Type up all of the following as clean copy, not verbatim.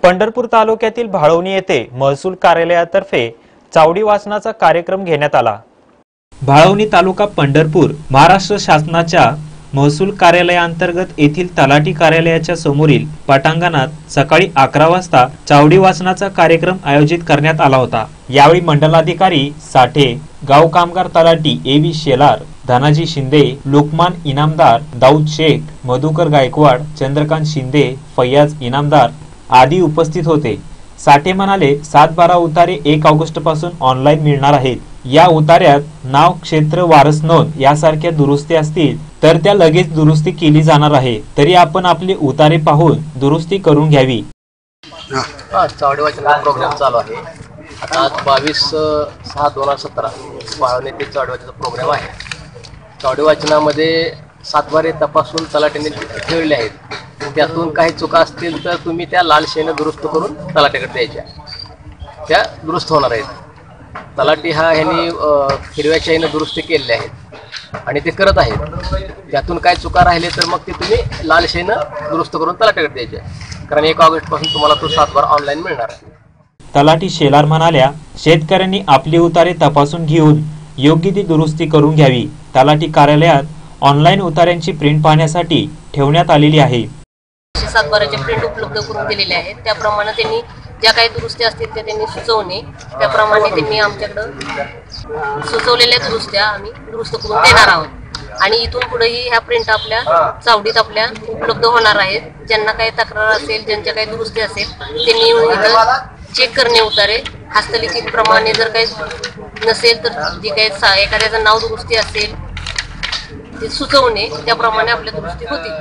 पंढरपूर तालुक्यातील भाळवणी येथे महसूल कार्यालयातर्फे चावडी वाचनाचा कार्यक्रम घेण्यात आला। भाळवणी तालुका पंढरपूर महाराष्ट्र शासनाच्या महसूल कार्यालयाअंतर्गत येथील तलाठी कार्यालयाच्या समोरील पटांगणात सकाळी 11 वाजता चावडी वाचनाचा कार्यक्रम आयोजित करण्यात आला होता। यावेळी मंडलाधिकारी साठे, गाव कामगार तलाठी ए.व्ही. शेलार, धनाजी शिंदे, लोकमान इनामदार, दाऊद शेख, मधुकर गायकवाड, चंद्रकांत शिंदे, फैयाज इनामदार आदी उपस्थित होते। साठे म्हणाले 7-12 उतारे 1 ऑगस्ट पासून ऑनलाईन मिळणार आहेत। या उतार्यात नाव, क्षेत्र, वारस नोंद यासारख्या दुरुस्ती असतील तर त्या लगेच दुरुस्ती केली जाणार आहे। तरी आपण आपले उतारे पाहून दुरुस्ती करून घ्यावी। चावडी वाचनाचा प्रोग्राम चालू आहे। आता 22/6/2017 भाळवणी ते चावडी वाचनाचा प्रोग्राम आहे। चावडी वाचनामध्ये 7 बारे तपासून तलाठ्याने ठेवले आहेत। त्यातून काही चुका असतील तर तुम्ही त्या लाल शाईने दुरुस्त करून तलाठ्याकडे द्यायच्या, त्या दुरुस्त होणार आहेत। तलाठी ह्यांनी हिरव्या शाईने दुरुस्ती केलेल्या आहेत आणि ते करत आहेत। त्यातून काय चुका राहिले तर मग ते तुम्ही लाल शाईने दुरुस्त करून तलाठ्याकडे द्यायचे, कारण 1 ऑगस्ट पासून तुम्हाला तो 7 बार ऑनलाईन मिळणार आहे। तलाठी शेलार म्हणाल्या, शेतकऱ्यांनी आपली उतारे तपासून घेऊन योग्य ती दुरुस्ती करून घ्यावी। तलाठी कार्यालयात ऑनलाईन उतार्यांची प्रिंट पाहण्यासाठी ठेवण्यात आलेली आहे। 7 बाराचे प्रिंट उपलब्ध करून दिलेले आहेत। त्याप्रमाणे त्यांनी ज्या काही दुरुस्त्या असतील त्या त्यांनी सुचवणे, त्याप्रमाणे त्यांनी आमच्याकडे सुचवलेल्या दुरुस्त्या आम्ही दुरुस्त करून देणार आहोत। आणि इथून पुढेही ह्या प्रिंट आपल्या चावडीत आपल्या उपलब्ध होणार आहेत। ज्यांना काही तक्रार असेल, ज्यांच्या काही दुरुस्ती असेल त्यांनी इथं चेक करणे उतारे, हस्तलिखित प्रमाणे जर काही नसेल तर जी काही एखाद्याचं नाव दुरुस्ती असेल ते सुचवणे, त्याप्रमाणे आपल्या दुरुस्ती होतील।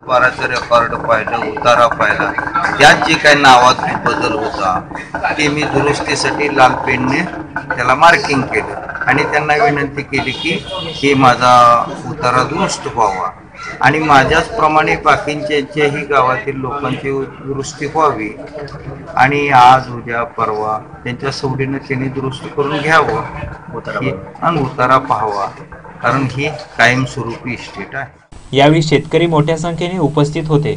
बाराचं रेकॉर्ड पाहिलं, उतारा पाहिला, त्यात जे काही नावात बदल होता ते मी दुरुस्तीसाठी लाल पेनने त्याला मार्किंग केलं आणि त्यांना विनंती केली की हे माझा उतारा दुरुस्त व्हावा आणि माझ्याचप्रमाणे बाकींच्याही गावातील लोकांची दुरुस्ती व्हावी आणि आज उद्या परवा त्यांच्या सवडीनं त्यांनी दुरुस्त करून घ्यावं आणि उतारा पाहावा, कारण ही कायमस्वरूपी इस्टेट आहे। यावेळी शेतकरी मोठ्या संख्येने उपस्थित होते।